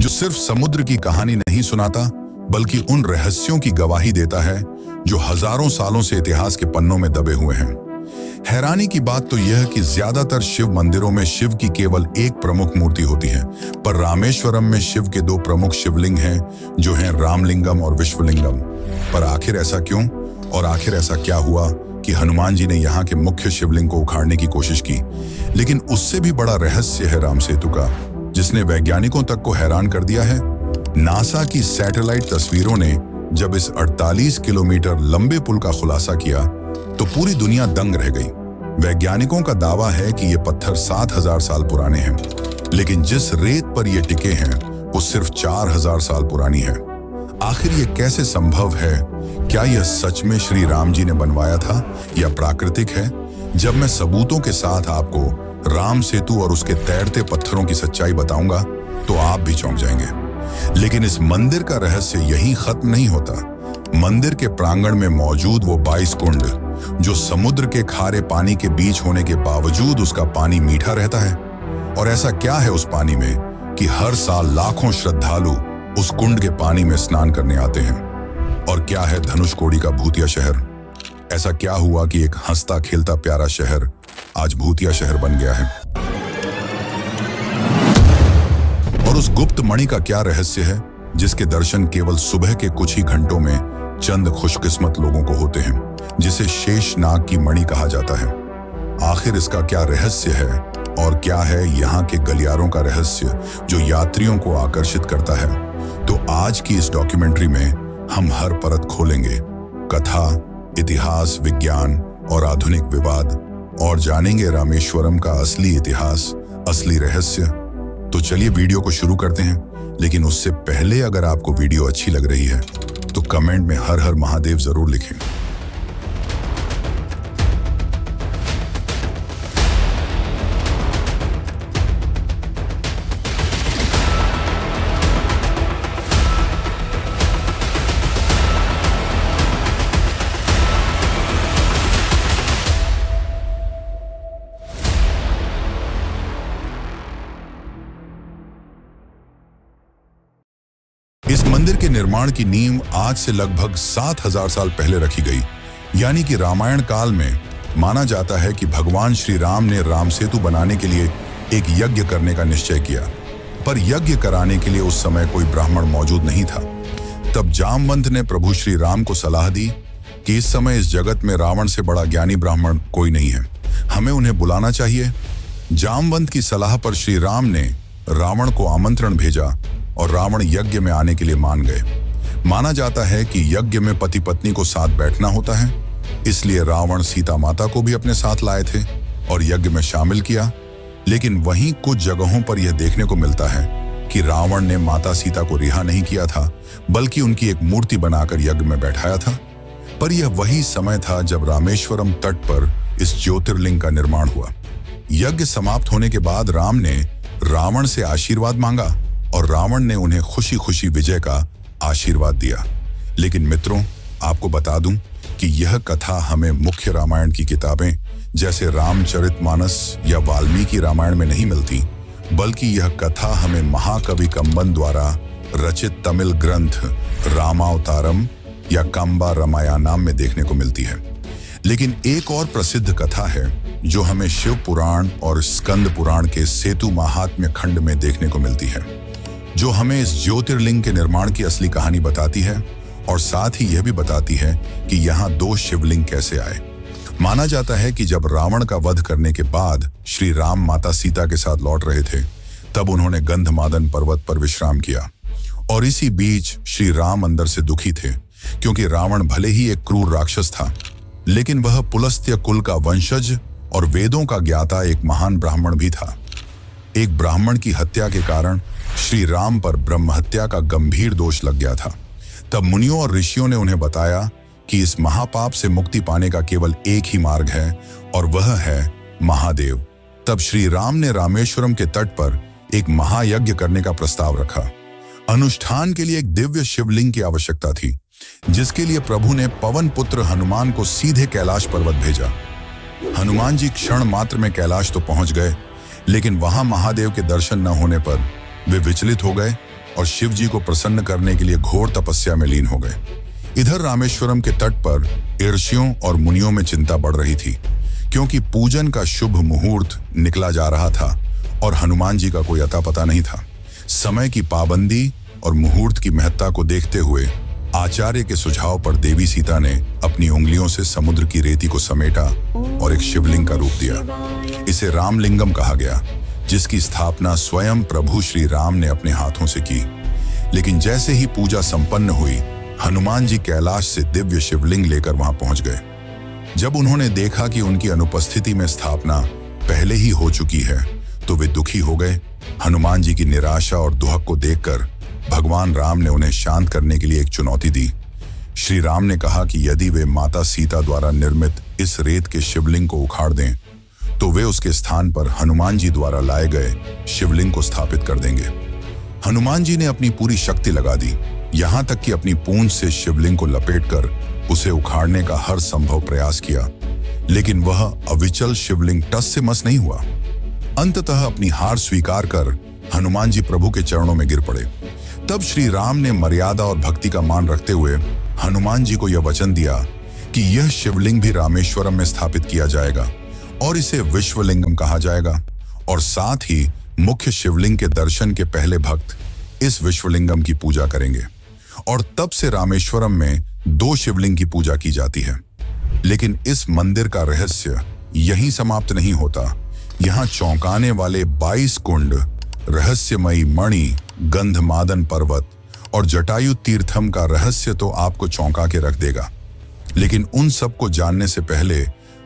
जो सिर्फ समुद्र की कहानी नहीं सुनाता बल्कि उन रहस्यों की गवाही देता है जो हजारों सालों से इतिहास के पन्नों में दबे हुए हैं। हैरानी की बात तो यह कि ज्यादातर शिव मंदिरों में शिव की केवल एक प्रमुख मूर्ति होती है, पर रामेश्वरम में शिव के दो प्रमुख शिवलिंग हैं जो हैं रामलिंगम और विश्वलिंगम। पर आखिर ऐसा क्यों और आखिर ऐसा क्या हुआ कि हनुमान जी ने यहाँ के मुख्य शिवलिंग को उखाड़ने की कोशिश की? लेकिन उससे भी बड़ा रहस्य है राम सेतु का, जिसने वैज्ञानिकों तक को हैरान कर दिया है। नासा की सैटेलाइट तस्वीरों ने जब इस 48 किलोमीटर लंबे पुल का खुलासा किया तो पूरी दुनिया दंग रह गई। वैज्ञानिकों का दावा है कि ये पत्थर 7000 साल पुराने हैं, लेकिन जिस रेत पर ये टिके हैं वो सिर्फ 4000 साल पुरानी है। आखिर ये कैसे संभव है? क्या यह सच में श्री राम जी ने बनवाया था या प्राकृतिक है? जब मैं सबूतों के साथ आपको राम सेतु और उसके तैरते पत्थरों की सच्चाई बताऊंगा तो आप भी चौंक जाएंगे। लेकिन इस मंदिर का रहस्य यहीं खत्म नहीं होता। मंदिर के प्रांगण में मौजूद वो 22 कुंड, जो समुद्र के खारे पानी के बीच होने के बावजूद उसका पानी मीठा रहता है। और ऐसा क्या है उस पानी में कि हर साल लाखों श्रद्धालु उस कुंड के पानी में स्नान करने आते हैं? और क्या है धनुषकोडी का भूतिया शहर? ऐसा क्या हुआ कि एक हंसता खेलता प्यारा शहर आज भूतिया शहर बन गया है? और उस गुप्त मणि का क्या रहस्य है जिसके दर्शन केवल सुबह के कुछ ही घंटों में चंद खुशकिस्मत लोगों को होते हैं, जिसे शेषनाग की मणि कहा जाता है? आखिर इसका क्या रहस्य है? और क्या है यहाँ के गलियारों का रहस्य जो यात्रियों को आकर्षित करता है? तो आज की इस डॉक्यूमेंट्री में हम हर परत खोलेंगे, कथा, इतिहास, विज्ञान और आधुनिक विवाद, और जानेंगे रामेश्वरम का असली इतिहास, असली रहस्य। तो चलिए वीडियो को शुरू करते हैं। लेकिन उससे पहले अगर आपको वीडियो अच्छी लग रही है तो कमेंट में हर हर महादेव जरूर लिखें। इस मंदिर के निर्माण की नींव आज से लगभग 7000 साल पहले रखी गई, यानी कि रामायण काल में। माना जाता है कि भगवान श्री राम ने राम सेतु बनाने के लिए एक यज्ञ करने का निश्चय किया, पर यज्ञ कराने के लिए उस समय कोई ब्राह्मण मौजूद नहीं था। तब जामवंत ने प्रभु श्री राम को सलाह दी कि इस समय इस जगत में रावण से बड़ा ज्ञानी ब्राह्मण कोई नहीं है, हमें उन्हें बुलाना चाहिए। जामवंत की सलाह पर श्री राम ने रावण को आमंत्रण भेजा और रावण यज्ञ में आने के लिए मान गए। माना जाता है कि यज्ञ में पति पत्नी को साथ बैठना होता है, इसलिए रावण सीता माता को भी अपने साथ लाए थे और यज्ञ में शामिल किया। लेकिन वहीं कुछ जगहों पर यह देखने को मिलता है कि रावण ने माता सीता को रिहा नहीं किया था, बल्कि उनकी एक मूर्ति बनाकर यज्ञ में बैठाया था। पर यह वही समय था जब रामेश्वरम तट पर इस ज्योतिर्लिंग का निर्माण हुआ। यज्ञ समाप्त होने के बाद राम ने रावण से आशीर्वाद मांगा और रावण ने उन्हें खुशी खुशी विजय का आशीर्वाद दिया। लेकिन मित्रों, आपको बता दूं कि यह कथा हमें मुख्य रामायण की किताबें जैसे रामचरितमानस या वाल्मीकि रामायण में नहीं मिलती, बल्कि यह कथा हमें महाकवि कंबन द्वारा रचित तमिल ग्रंथ रामावतारम या कंबा रामायणम में देखने को मिलती है। लेकिन एक और प्रसिद्ध कथा है जो हमें शिव पुराण और स्कंद पुराण के सेतु महात्म्य खंड में देखने को मिलती है, जो हमें इस ज्योतिर्लिंग के निर्माण की असली कहानी बताती है और साथ ही यह भी बताती है कि यहाँ दो शिवलिंग कैसे आए। माना जाता है कि जब रावण का वध करने के बाद श्री राम माता सीता के साथ लौट रहे थे, तब उन्होंने गंधमादन पर्वत पर विश्राम किया। और इसी बीच श्री राम अंदर से दुखी थे, क्योंकि रावण भले ही एक क्रूर राक्षस था, लेकिन वह पुलस्त्य कुल का वंशज और वेदों का ज्ञाता एक महान ब्राह्मण भी था। एक ब्राह्मण की हत्या के कारण श्री राम पर ब्रह्महत्या का गंभीर दोष लग गया था। तब मुनियों और ऋषियों ने उन्हें बताया कि इस महापाप से मुक्ति पाने का केवल एक ही मार्ग है, और वह है महादेव। तब श्री राम ने रामेश्वरम के तट पर एक महायज्ञ करने का प्रस्ताव रखा। अनुष्ठान के लिए एक दिव्य शिवलिंग की आवश्यकता थी, जिसके लिए प्रभु ने पवन पुत्र हनुमान को सीधे कैलाश पर्वत भेजा। हनुमान जी क्षण मात्र में कैलाश तो पहुंच गए, लेकिन वहां महादेव के दर्शन न होने पर वे विचलित हो गए और शिव जी को प्रसन्न करने के लिए घोर तपस्या में लीन हो गए। इधर रामेश्वरम के तट पर ऋषियों और मुनियों में चिंता बढ़ रही थी, क्योंकि पूजन का शुभ मुहूर्त निकला जा रहा था और हनुमान जी का कोई अता पता नहीं था। समय की पाबंदी और मुहूर्त की महत्ता को देखते हुए आचार्य के सुझाव पर देवी सीता ने अपनी उंगलियों से समुद्र की रेती को समेटा और एक शिवलिंग का रूप दिया। इसे रामलिंगम कहा गया, जिसकी स्थापना स्वयं प्रभु श्री राम ने अपने हाथों से की। लेकिन जैसे ही पूजा संपन्न हुई, हनुमान जी कैलाश से दिव्य शिवलिंग लेकर वहां पहुंच गए। जब उन्होंने देखा कि उनकी अनुपस्थिति में स्थापना पहले ही हो चुकी है, तो वे दुखी हो गए। हनुमान जी की निराशा और दुहक को देखकर भगवान राम ने उन्हें शांत करने के लिए एक चुनौती दी। श्री राम ने कहा कि यदि वे माता सीता द्वारा निर्मित इस रेत के शिवलिंग को उखाड़ दें, तो वे उसके स्थान पर हनुमान जी द्वारा लाए गए शिवलिंग को स्थापित कर देंगे। हनुमान जी ने अपनी पूरी शक्ति लगा दी, यहां तक कि अपनी पूंछ से शिवलिंग को लपेटकर उसे उखाड़ने का हर संभव प्रयास किया, लेकिन वह अविचल शिवलिंग टस से मस नहीं हुआ। अंततः अपनी हार स्वीकार कर हनुमान जी प्रभु के चरणों में गिर पड़े। तब श्री राम ने मर्यादा और भक्ति का मान रखते हुए हनुमान जी को यह वचन दिया कि यह शिवलिंग भी रामेश्वरम में स्थापित किया जाएगा और इसे विश्वलिंगम कहा जाएगा, और साथ ही मुख्य शिवलिंग के दर्शन के पहले भक्त इस विश्वलिंगम की पूजा करेंगे। और तब से रामेश्वरम में 2 शिवलिंग की पूजा की जाती है। लेकिन इस मंदिर का रहस्य यहीं समाप्त नहीं होता। यहाँ चौंकाने वाले 22 कुंड, रहस्यमयी मणि, गंधमादन पर्वत और जटायु तीर्थम का रहस्य तो आपको चौंका के रख देगा। लेकिन उन सब को जानने से पहले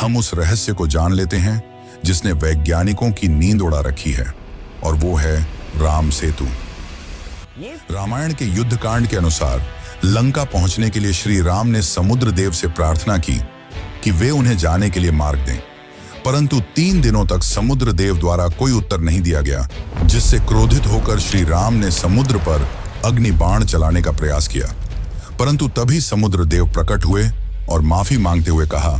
हम उस रहस्य को जान लेते हैं जिसने वैज्ञानिकों की नींद उड़ा रखी है, और वो है राम सेतु। रामायण के युद्ध कांड के अनुसार लंका पहुंचने के लिए श्री राम ने समुद्र देव से प्रार्थना की कि वे उन्हें जाने के लिए मार्ग दें, परंतु 3 दिनों तक समुद्र देव द्वारा कोई उत्तर नहीं दिया गया, जिससे क्रोधित होकर श्री राम ने समुद्र पर अग्नि बाण चलाने का प्रयास किया। परंतु तभी समुद्र देव प्रकट हुए और माफी मांगते हुए कहा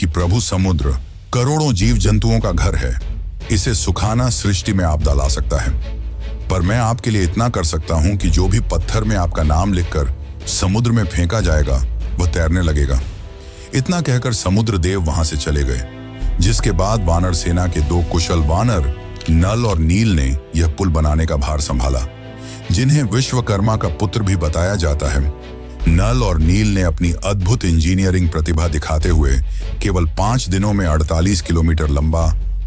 कि प्रभु समुद्र करोड़ों जीव जंतुओं का घर है, इसे सुखाना सृष्टि में आपदा ला सकता है, पर मैं आपके लिए इतना कर सकता हूं कि जो भी पत्थर में आपका नाम लिखकर समुद्र में फेंका जाएगा वह तैरने लगेगा। इतना कहकर समुद्र देव वहां से चले गए, जिसके बाद वानर सेना के 2 कुशल वानर नल और नील ने यह पुल बनाने का भार संभाला, जिन्हें विश्वकर्मा का पुत्र भी बताया जाता है। नल और नील ने अपनी अद्भुत इंजीनियरिंग प्रतिभा दिखाते हुए केवल 5 दिनों में 48 किलोमीटर लंबा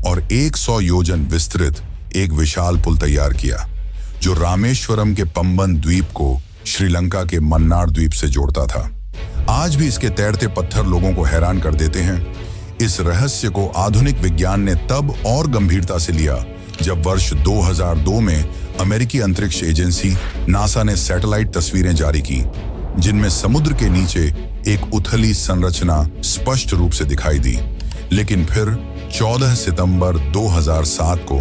और 100 योजन विस्तृत एक विशाल पुल तैयार किया, जो रामेश्वरम के पंबन द्वीप को श्रीलंका के मन्नार द्वीप से जोड़ता था। आज भी इसके तैरते पत्थर लोगों को हैरान कर देते हैं। इस रहस्य को आधुनिक विज्ञान ने तब और गंभीरता से लिया जब वर्ष 2002 में अमेरिकी अंतरिक्ष एजेंसी नासा ने सैटेलाइट तस्वीरें जारी की, जिनमें समुद्र के नीचे एक उथली संरचना स्पष्ट रूप से दिखाई दी। लेकिन फिर 14 सितंबर 2007 को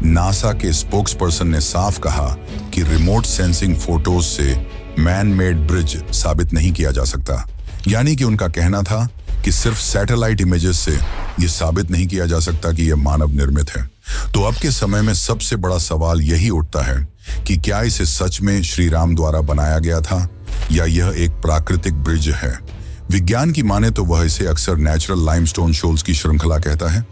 नासा के स्पोक्सपर्सन ने साफ कहा कि रिमोट सेंसिंग फोटोज से मैन मेड ब्रिज साबित नहीं किया जा सकता। यानी कि उनका कहना था कि सिर्फ सैटेलाइट इमेजेस से यह साबित नहीं किया जा सकता कि यह मानव निर्मित है। तो अब के समय में सबसे बड़ा सवाल यही उठता है कि क्या इसे सच में श्री राम द्वारा बनाया गया था या यह एक प्राकृतिक ब्रिज है। विज्ञान की माने तो वह इसे अक्सर नेचुरल लाइमस्टोन शोल्स की श्रृंखला कहता है,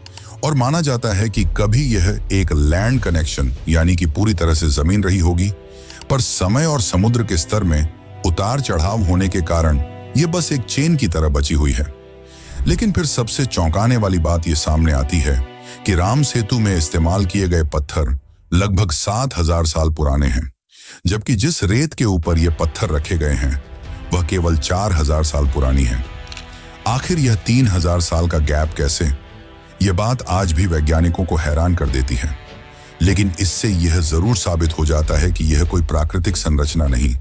और माना जाता है कि कभी यह एक लैंड कनेक्शन यानी कि पूरी तरह से जमीन रही होगी, पर समय और समुद्र के स्तर में उतार चढ़ाव होने के कारण यह बस एक चेन की तरह बची हुई है। लेकिन फिर सबसे चौंकाने वाली बात यह सामने आती है कि राम सेतु में इस्तेमाल किए गए पत्थर लगभग 7000 साल पुराने हैं, जबकि जिस रेत के ऊपर ये पत्थर रखे गए हैं वह केवल 4000 साल पुरानी है। आखिर यह 3000 साल का गैप कैसे? यह बात आज भी वैज्ञानिकों को हैरान कर देती है। लेकिन इससे यह जरूर साबित हो जाता है कि यह कोई प्राकृतिक संरचना नहीं,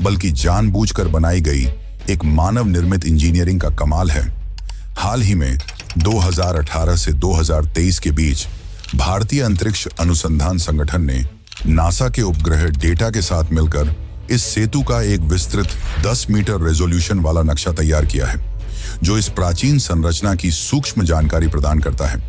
बल्कि जानबूझकर बनाई गई एक मानव निर्मित इंजीनियरिंग का कमाल है। हाल ही में 2018 से 2023 के बीच भारतीय अंतरिक्ष अनुसंधान संगठन ने नासा के उपग्रह डेटा के साथ मिलकर इस सेतु का एक विस्तृत 10 मीटर रेजोल्यूशन वाला नक्शा तैयार किया है, जो इस प्राचीन संरचना की सूक्ष्म जानकारी प्रदान करता है।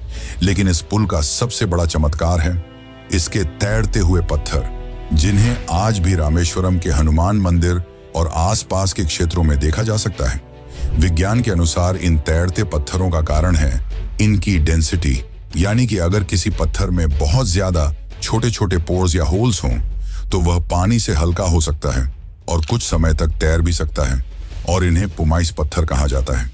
लेकिन इस पुल का सबसे बड़ा चमत्कार है इसके तैरते हुए पत्थर, जिन्हें आज भी रामेश्वरम के हनुमान मंदिर और आसपास के क्षेत्रों में देखा जा सकता है। विज्ञान के अनुसार इन तैरते पत्थरों का कारण है इनकी डेंसिटी, यानी कि अगर किसी पत्थर में बहुत ज्यादा छोटे छोटे पोर्स या होल्स हों तो वह पानी से हल्का हो सकता है और कुछ समय तक तैर भी सकता है, और इन्हें पुमाइस पत्थर कहा जाता है।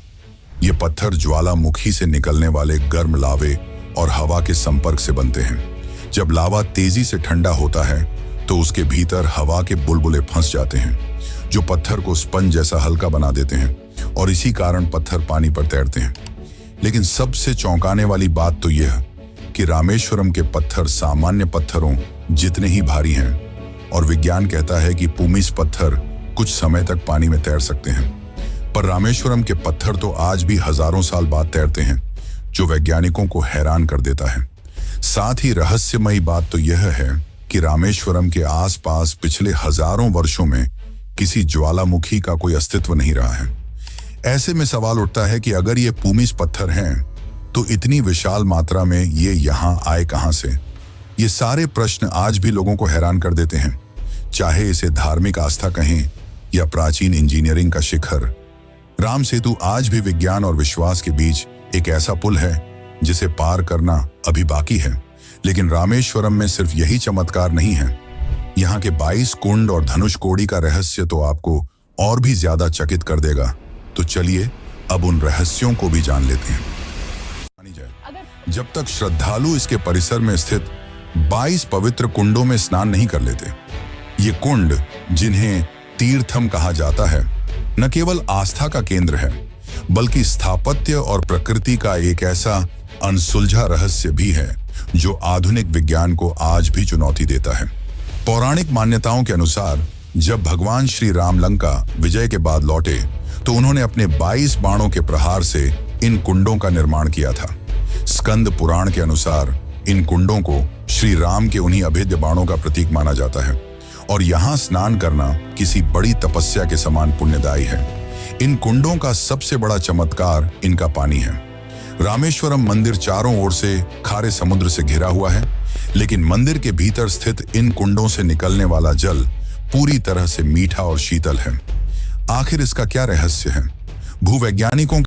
ये पत्थर ज्वालामुखी से निकलने वाले गर्म लावे और हवा के संपर्क से बनते हैं। जब लावा तेजी से ठंडा होता है तो उसके भीतर हवा के बुलबुले फंस जाते हैं, जो पत्थर को स्पंज जैसा हल्का बना देते हैं, और इसी कारण पत्थर पानी पर तैरते हैं। लेकिन सबसे चौंकाने वाली बात तो यह कि रामेश्वरम के पत्थर सामान्य पत्थरों जितने ही भारी हैं, और विज्ञान कहता है कि पुमिस पत्थर कुछ समय तक पानी में तैर सकते हैं। पर रामेश्वरम के पत्थर तो आज भी हजारों साल बाद तैरते हैं, जो वैज्ञानिकों को हैरान कर देता है। साथ ही रहस्यमयी बात तो यह है कि रामेश्वरम के आसपास पिछले हजारों वर्षों में किसी ज्वालामुखी का कोई अस्तित्व नहीं रहा है। ऐसे में सवाल उठता है कि अगर ये पुमिस पत्थर हैं तो इतनी विशाल मात्रा में ये यहाँ आए कहां से? ये सारे प्रश्न आज भी लोगों को हैरान कर देते हैं, चाहे इसे धार्मिक आस्था कहें या प्राचीन इंजीनियरिंग का शिखर। राम सेतु आज भी विज्ञान और विश्वास के बीच एक ऐसा पुल है जिसे पार करना अभी बाकी है। लेकिन रामेश्वरम में सिर्फ यही चमत्कार नहीं है। यहाँ के 22 कुंड और धनुषकोडी का रहस्य तो आपको और भी ज्यादा चकित कर देगा। तो चलिए अब उन रहस्यों को भी जान लेते हैं। जब तक श्रद्धालु इसके परिसर में स्थित 22 पवित्र कुंडों में स्नान नहीं कर लेते। ये कुंड, जिन्हें तीर्थम कहा जाता है, न केवल आस्था का केंद्र है बल्कि स्थापत्य और प्रकृति का एक ऐसा अनसुलझा रहस्य भी है जो आधुनिक विज्ञान को आज भी चुनौती देता है। पौराणिक मान्यताओं के अनुसार जब भगवान श्री राम लंका विजय के बाद लौटे तो उन्होंने अपने 22 बाणों के प्रहार से इन कुंडों का निर्माण किया था। स्कंद पुराण के अनुसार इन कुंडों को श्री राम के उन्हीं अभेद्य बाणों का प्रतीक माना जाता है, और यहाँ स्नान करना किसी बड़ी तपस्या के समान पुण्यदायी है। इन कुंडों का सबसे बड़ा चमत्कार इनका पानी है। रामेश्वरम मंदिर चारों ओर से खारे समुद्र से घिरा हुआ है, लेकिन मंदिर के भीतर स्थित इन कुंडों से निकलने वाला जल पूरी तरह से मीठा और शीतल है। आखिर इसका क्या रहस्य है? भूवैज्ञानिकों